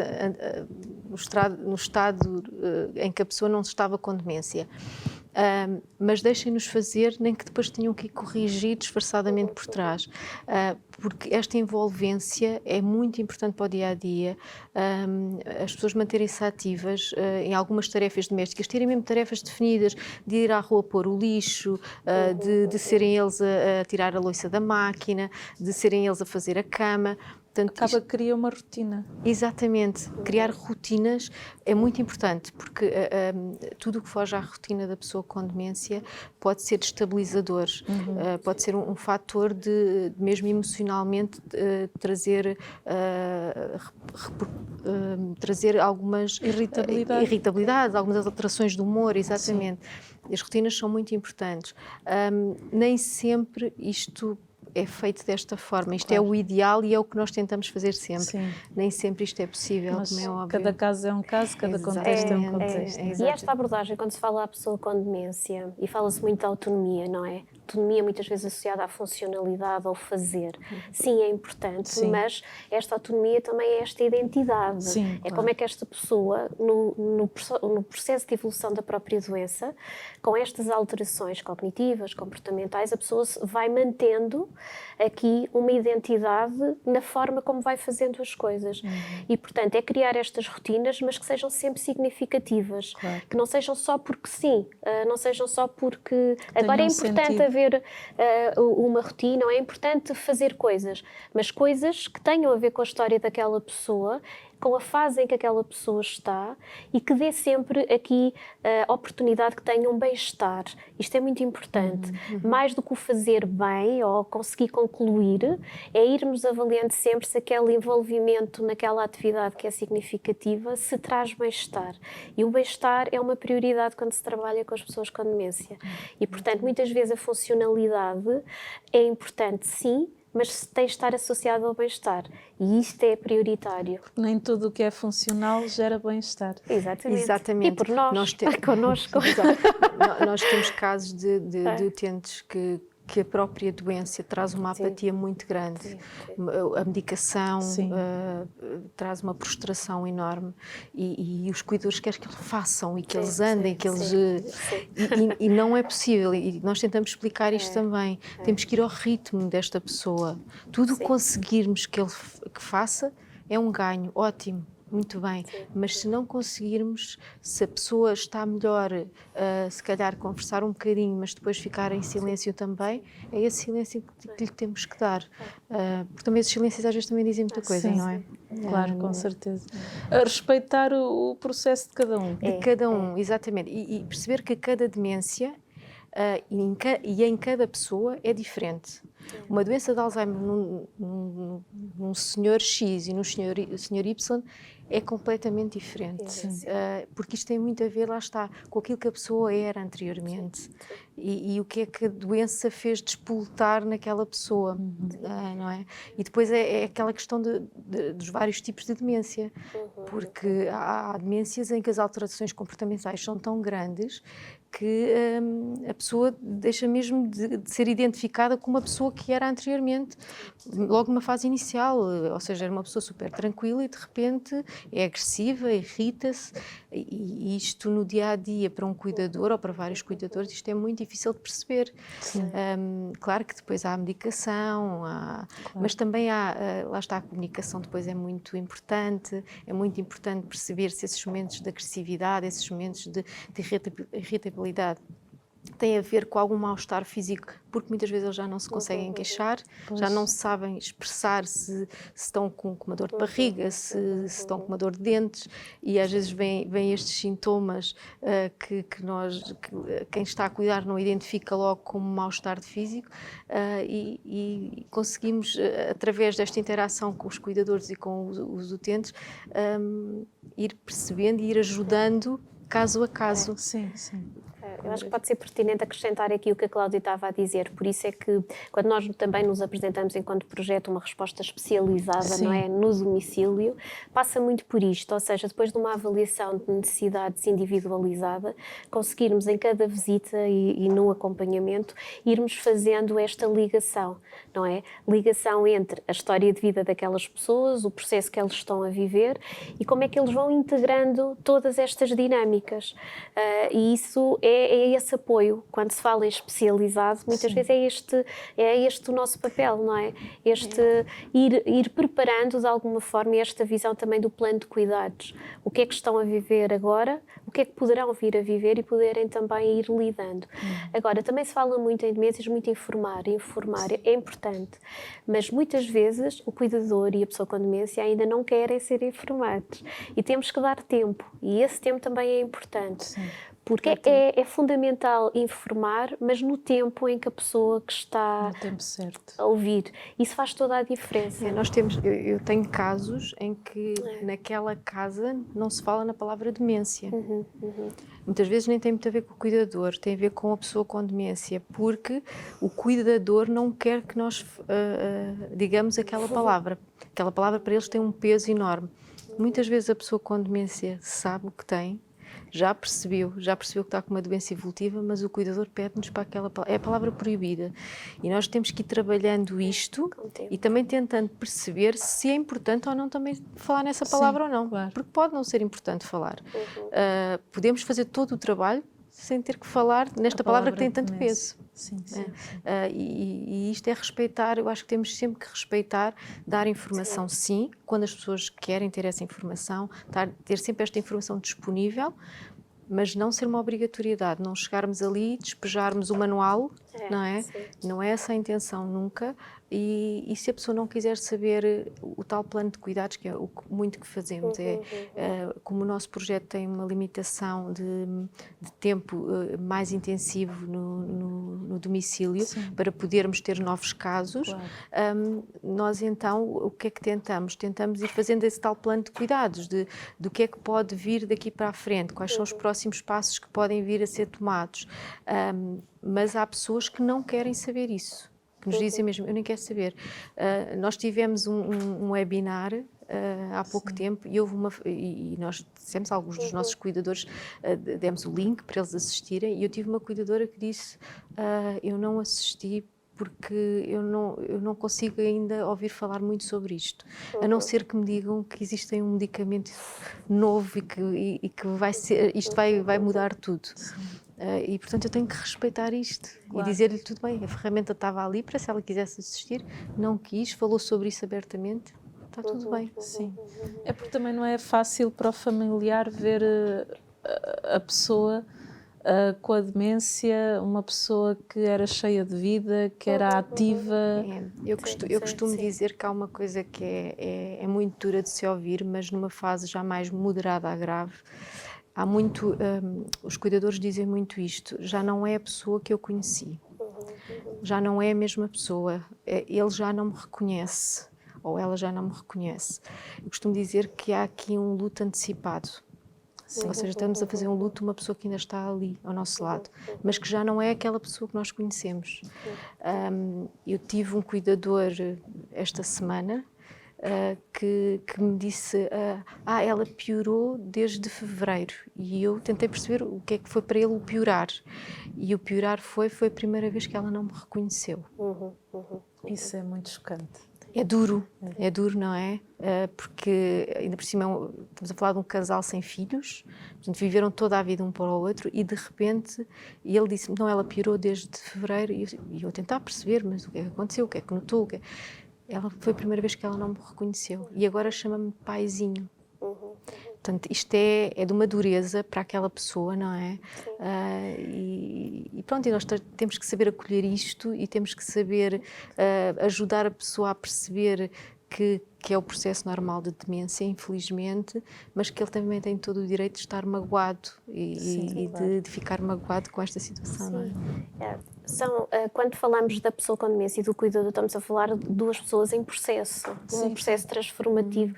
no estado em que a pessoa não estava com demência. Mas deixem-nos fazer, nem que depois tenham que ir corrigir disfarçadamente por trás, porque esta envolvência é muito importante para o dia-a-dia, as pessoas manterem-se ativas em algumas tarefas domésticas, terem mesmo tarefas definidas, de ir à rua pôr o lixo, de serem eles a tirar a louça da máquina, de serem eles a fazer a cama, Portanto, Acaba que cria uma rotina. exatamente, criar rotinas é muito importante, porque tudo o que foge à rotina da pessoa com demência pode ser destabilizador, pode ser um fator de, mesmo emocionalmente, trazer algumas irritabilidades, algumas alterações de humor, exatamente. Sim. As rotinas são muito importantes. Nem sempre isto é feito desta forma. Isto é o ideal e é o que nós tentamos fazer sempre. Sim. Nem sempre isto é possível, mas como é óbvio. Cada caso é um caso, cada contexto é um contexto. E esta abordagem, quando se fala à pessoa com demência, e fala-se muito da autonomia, não é? Autonomia muitas vezes associada à funcionalidade, ao fazer. Sim, é importante, mas esta autonomia também é esta identidade. Sim, é como é que esta pessoa, no processo de evolução da própria doença, com estas alterações cognitivas, comportamentais, a pessoa vai mantendo aqui uma identidade na forma como vai fazendo as coisas. E, portanto, é criar estas rotinas, mas que sejam sempre significativas. Claro. Que não sejam só porque sim, não sejam só porque... Agora é importante sentido. haver uma rotina, é importante fazer coisas, mas coisas que tenham a ver com a história daquela pessoa, com a fase em que aquela pessoa está e que dê sempre aqui a oportunidade que tenha um bem-estar. Isto é muito importante. Mais do que o fazer bem ou conseguir concluir, é irmos avaliando sempre se aquele envolvimento naquela atividade que é significativa se traz bem-estar. E o bem-estar é uma prioridade quando se trabalha com as pessoas com demência. E, portanto, muitas vezes a funcionalidade é importante, sim, mas tem de estar associado ao bem-estar. E isto é prioritário. Nem tudo o que é funcional gera bem-estar. Exatamente. E por nós, connosco. Nós temos casos de utentes que a própria doença traz uma apatia muito grande. Sim. A medicação traz uma frustração enorme e os cuidadores querem que eles façam e que eles andem, que eles... E não é possível, e nós tentamos explicar isto também. Temos que ir ao ritmo desta pessoa. Tudo o que conseguirmos que ele faça é um ganho, ótimo. Muito bem, mas se não conseguirmos, se a pessoa está melhor, se calhar conversar um bocadinho, mas depois ficar em silêncio também, é esse silêncio que lhe temos que dar. Porque também esses silêncios às vezes também dizem muita coisa, não é? Claro, com certeza. Respeitar o processo de cada um. De cada um, exatamente. E perceber que cada demência e em cada pessoa é diferente. Uma doença de Alzheimer num senhor X e num senhor Y é completamente diferente, porque isto tem muito a ver, lá está, com aquilo que a pessoa era anteriormente e o que é que a doença fez despoltar naquela pessoa, não é? E depois é aquela questão dos vários tipos de demência, porque há demências em que as alterações comportamentais são tão grandes que a pessoa deixa mesmo de ser identificada como uma pessoa que era anteriormente, logo numa fase inicial, ou seja, era uma pessoa super tranquila e de repente é agressiva, irrita-se, e isto no dia-a-dia para um cuidador ou para vários cuidadores, isto é muito difícil de perceber. Claro que depois há a medicação, mas também lá está, a comunicação depois é muito importante perceber se esses momentos de agressividade, esses momentos de irritabilidade tem a ver com algum mal-estar físico, porque muitas vezes eles já não se conseguem queixar, já não sabem expressar se estão com uma dor de barriga, se estão com uma dor de dentes, e às vezes vêm estes sintomas que quem está a cuidar não identifica logo como mal-estar físico, e conseguimos, através desta interação com os cuidadores e com os utentes, ir percebendo e ir ajudando caso a caso. Sim. Eu acho que pode ser pertinente acrescentar aqui o que a Cláudia estava a dizer, por isso é que quando nós também nos apresentamos enquanto projeto uma resposta especializada, não é, no domicílio, passa muito por isto, ou seja, depois de uma avaliação de necessidades individualizada, conseguirmos em cada visita e no acompanhamento, irmos fazendo esta ligação, não é? Ligação entre a história de vida daquelas pessoas, o processo que eles estão a viver e como é que eles vão integrando todas estas dinâmicas. E isso é é esse apoio. Quando se fala em especializado, muitas vezes é este o nosso papel, não é? Ir preparando de alguma forma esta visão também do plano de cuidados. O que é que estão a viver agora, o que é que poderão vir a viver e poderem também ir lidando. Agora, também se fala muito em demências, muito informar é importante, mas muitas vezes o cuidador e a pessoa com demência ainda não querem ser informados e temos que dar tempo, e esse tempo também é importante. Sim. Porque é fundamental informar, mas no tempo em que a pessoa que está a ouvir. Isso faz toda a diferença. Eu tenho casos em que naquela casa não se fala na palavra demência. Muitas vezes nem tem muito a ver com o cuidador, tem a ver com a pessoa com demência, porque o cuidador não quer que nós digamos aquela palavra. Aquela palavra para eles tem um peso enorme. Muitas vezes a pessoa com demência sabe o que tem, já percebeu que está com uma doença evolutiva, mas o cuidador pede-nos para aquela palavra. É a palavra proibida. E nós temos que ir trabalhando isto e também tentando perceber se é importante ou não também falar nessa palavra ou não. Claro. Porque pode não ser importante falar. Podemos fazer todo o trabalho sem ter que falar nesta palavra que tem tanto peso. Sim. E isto é respeitar, eu acho que temos sempre que respeitar, dar informação sim, quando as pessoas querem ter essa informação, ter sempre esta informação disponível, mas não ser uma obrigatoriedade, não chegarmos ali, despejarmos o manual, não é? Sim. Não é essa a intenção nunca. E se a pessoa não quiser saber o tal plano de cuidados, que é muito que fazemos, como o nosso projeto tem uma limitação de tempo mais intensivo no domicílio, para podermos ter novos casos, nós então o que é que tentamos? Tentamos ir fazendo esse tal plano de cuidados, do que é que pode vir daqui para a frente, quais são os próximos passos que podem vir a ser tomados. Mas há pessoas que não querem saber isso, que nos dizem mesmo, eu nem quero saber. Nós tivemos um webinar há pouco tempo e nós dissemos a alguns dos nossos cuidadores, demos o link para eles assistirem, e eu tive uma cuidadora que disse, eu não assisti porque eu não consigo ainda ouvir falar muito sobre isto, a não ser que me digam que existe um medicamento novo e que isto vai mudar tudo. E portanto eu tenho que respeitar isto e dizer-lhe tudo bem, a ferramenta estava ali para se ela quisesse assistir, não quis, falou sobre isso abertamente, está tudo bem. Sim. É porque também não é fácil para o familiar ver a pessoa com a demência, uma pessoa que era cheia de vida, que era ativa. Eu costumo dizer que há uma coisa que é muito dura de se ouvir, mas numa fase já mais moderada a grave. Há muito, os cuidadores dizem muito isto, já não é a pessoa que eu conheci, já não é a mesma pessoa, ele já não me reconhece, ou ela já não me reconhece. Eu costumo dizer que há aqui um luto antecipado, ou seja, estamos a fazer um luto de uma pessoa que ainda está ali, ao nosso lado, mas que já não é aquela pessoa que nós conhecemos. Eu tive um cuidador esta semana, que me disse, ela piorou desde fevereiro, e eu tentei perceber o que é que foi para ele o piorar, e o piorar foi a primeira vez que ela não me reconheceu. Isso é muito chocante. É duro, não é? Porque ainda por cima estamos a falar de um casal sem filhos, portanto viveram toda a vida um para o outro, e de repente ele disse-me, não, ela piorou desde fevereiro, e eu a tentar perceber, mas o que é que aconteceu, o que é que notou, Ela foi a primeira vez que ela não me reconheceu e agora chama-me paizinho. Portanto, isto é de uma dureza para aquela pessoa, não é? E pronto, e nós temos que saber acolher isto e temos que saber ajudar a pessoa a perceber que é o processo normal de demência, infelizmente, mas que ele também tem todo o direito de estar magoado e de ficar magoado com esta situação, não é? Quando falamos da pessoa com demência e do cuidador, estamos a falar de duas pessoas em processo, um processo transformativo,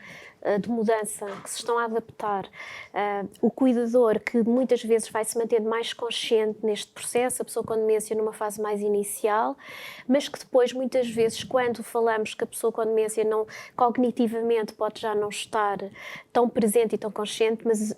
de mudança, que se estão a adaptar. O cuidador, que muitas vezes vai se mantendo mais consciente neste processo, a pessoa com demência numa fase mais inicial, mas que depois, muitas vezes, quando falamos que a pessoa com demência cognitivamente pode já não estar tão presente e tão consciente, mas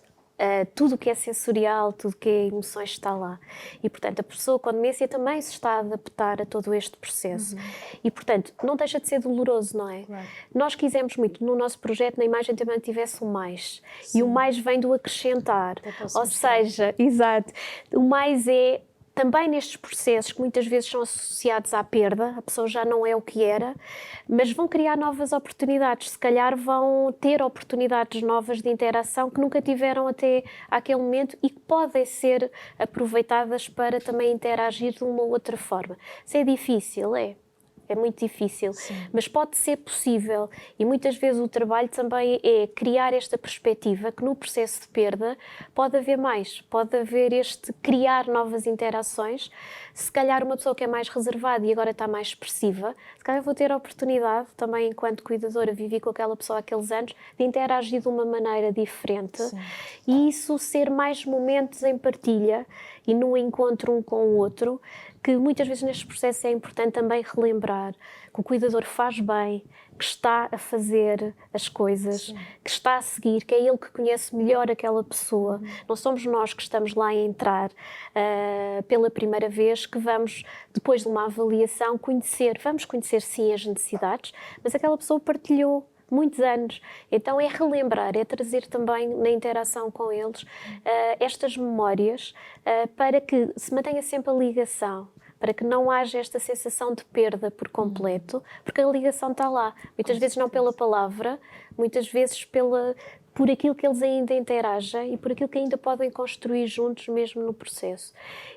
tudo o que é sensorial, tudo o que é emoções está lá. E, portanto, a pessoa com demência também se está a adaptar a todo este processo. E, portanto, não deixa de ser doloroso, não é? Claro. Nós quisemos muito, no nosso projeto, na imagem também tivesse o mais. E o mais vem do acrescentar. Ou seja, exato, o mais é também nestes processos que muitas vezes são associados à perda, a pessoa já não é o que era, mas vão criar novas oportunidades, se calhar vão ter oportunidades novas de interação que nunca tiveram até àquele momento e que podem ser aproveitadas para também interagir de uma ou outra forma. Se é difícil, é muito difícil, mas pode ser possível e muitas vezes o trabalho também é criar esta perspectiva que no processo de perda pode haver mais, pode haver criar novas interações. Se calhar uma pessoa que é mais reservada e agora está mais expressiva, se calhar vou ter a oportunidade também enquanto cuidadora, vivi com aquela pessoa há aqueles anos, de interagir de uma maneira diferente e isso ser mais momentos em partilha e no encontro um com o outro, que muitas vezes nestes processos é importante também relembrar que o cuidador faz bem, que está a fazer as coisas, que está a seguir, que é ele que conhece melhor aquela pessoa. Não somos nós que estamos lá a entrar pela primeira vez, que vamos, depois de uma avaliação, vamos conhecer sim as necessidades, mas aquela pessoa partilhou muitos anos. Então é relembrar, é trazer também na interação com eles estas memórias para que se mantenha sempre a ligação, para que não haja esta sensação de perda por completo, porque a ligação está lá. Muitas vezes não pela palavra, muitas vezes por aquilo que eles ainda interagem e por aquilo que ainda podem construir juntos mesmo no processo.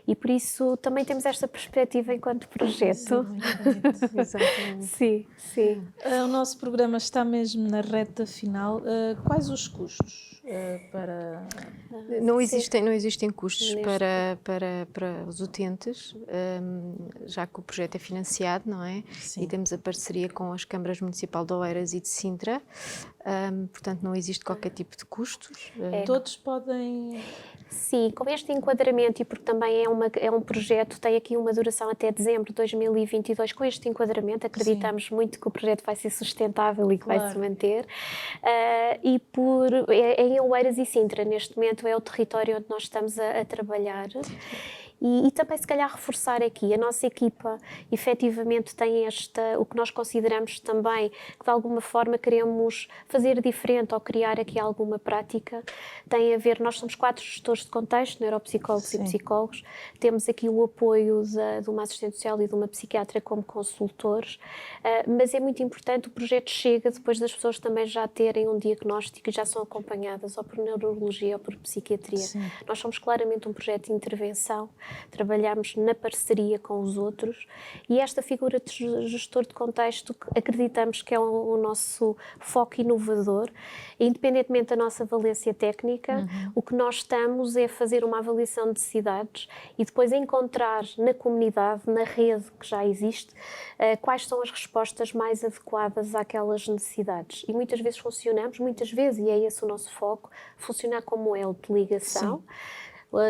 E por isso também temos esta perspectiva enquanto projeto. Exatamente. Sim, sim. O nosso programa está mesmo na reta final. Quais os custos para... Não existem custos Neste. para os utentes, já que o projeto é financiado, não é? Sim. E temos a parceria com as câmaras municipal de Oeiras e de Sintra, portanto não existe qualquer tipo de custos. Todos podem... Sim, com este enquadramento e porque também é um projeto, tem aqui uma duração até dezembro de 2022, com este enquadramento acreditamos muito que o projeto vai ser sustentável e que vai se manter. E em Oeiras e Sintra, neste momento, é o território onde nós estamos a trabalhar. E também, se calhar, reforçar aqui, a nossa equipa efetivamente tem o que nós consideramos também, que de alguma forma queremos fazer diferente ou criar aqui alguma prática, tem a ver, nós somos 4 gestores de contexto, neuropsicólogos e psicólogos, temos aqui o apoio de uma assistente social e de uma psiquiatra como consultores, mas é muito importante, o projeto chega depois das pessoas também já terem um diagnóstico e já são acompanhadas ou por neurologia ou por psiquiatria. Sim. Nós somos claramente um projeto de intervenção, trabalhamos na parceria com os outros e esta figura de gestor de contexto acreditamos que é o nosso foco inovador, independentemente da nossa valência técnica, o que nós estamos é fazer uma avaliação de necessidades e depois encontrar na comunidade, na rede que já existe, quais são as respostas mais adequadas àquelas necessidades. E muitas vezes e é esse o nosso foco, funcionar como elo de ligação,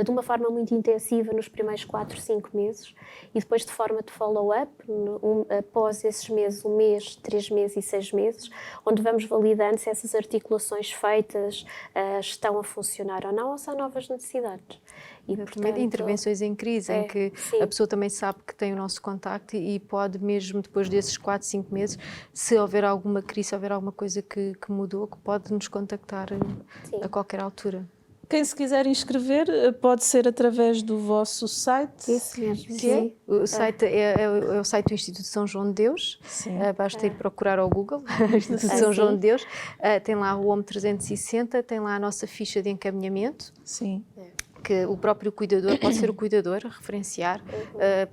de uma forma muito intensiva nos primeiros 4, 5 meses e depois de forma de follow-up, após esses meses, 1 mês, 3 meses e 6 meses, onde vamos validando se essas articulações feitas estão a funcionar ou não, ou se há novas necessidades. E, portanto, intervenções em crise, em que a pessoa também sabe que tem o nosso contacto e pode mesmo depois desses 4, 5 meses, se houver alguma crise, se houver alguma coisa que mudou, que pode nos contactar a qualquer altura. Quem se quiser inscrever pode ser através do vosso site. Isso mesmo. Sim. O site é o site do Instituto São João de Deus. Basta ir procurar ao Google, Instituto São João de Deus. Tem lá o Home 360, tem lá a nossa ficha de encaminhamento. Sim. Que o próprio cuidador, pode ser o cuidador a referenciar,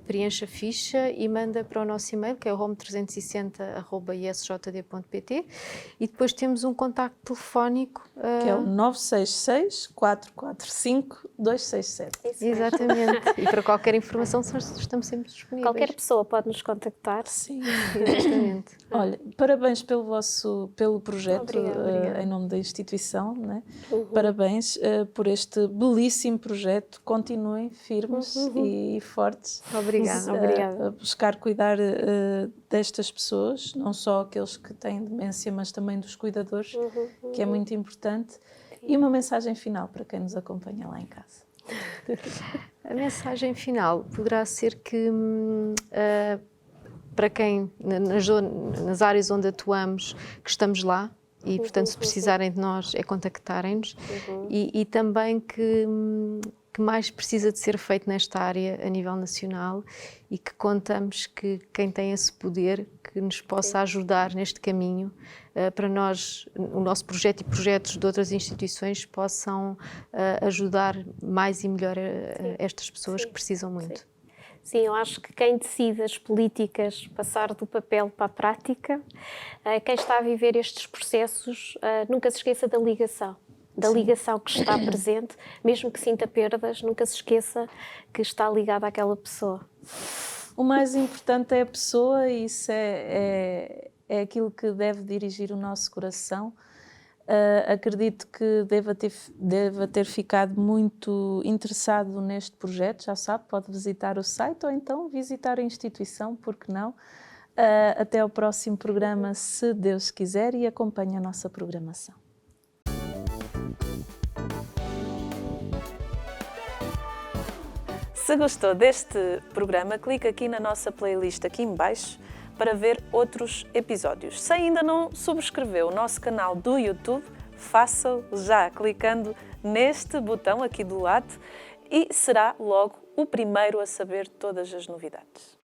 preenche a ficha e manda para o nosso e-mail, que é o home360@isjd.pt, e depois temos um contacto telefónico. Que é o 966 445 267. Exatamente. E para qualquer informação estamos sempre disponíveis. Qualquer pessoa pode nos contactar. Sim. Exatamente. Olha, parabéns pelo projeto, Obrigada. em nome da instituição, né? Parabéns por este belíssimo projeto. Continuem firmes e fortes. Obrigada. A buscar cuidar destas pessoas, não só aqueles que têm demência, mas também dos cuidadores, que é muito importante. E uma mensagem final para quem nos acompanha lá em casa. A mensagem final poderá ser que, para quem, nas áreas onde atuamos, que estamos lá e, portanto, se precisarem de nós, é contactarem-nos e também que mais precisa de ser feito nesta área a nível nacional e que contamos que quem tem esse poder que nos possa ajudar neste caminho para nós, o nosso projeto e projetos de outras instituições possam ajudar mais e melhor estas pessoas que precisam muito. Sim, eu acho que quem decide as políticas passar do papel para a prática, quem está a viver estes processos, nunca se esqueça da ligação. Da ligação que está presente, mesmo que sinta perdas, nunca se esqueça que está ligada àquela pessoa. O mais importante é a pessoa e isso é aquilo que deve dirigir o nosso coração. Acredito que deva ter ficado muito interessado neste projeto, já sabe, pode visitar o site ou então visitar a instituição, porque não? Até ao próximo programa, se Deus quiser, e acompanhe a nossa programação. Se gostou deste programa, clique aqui na nossa playlist aqui em baixo para ver outros episódios. Se ainda não subscreveu o nosso canal do YouTube, faça-o já clicando neste botão aqui do lado e será logo o primeiro a saber todas as novidades.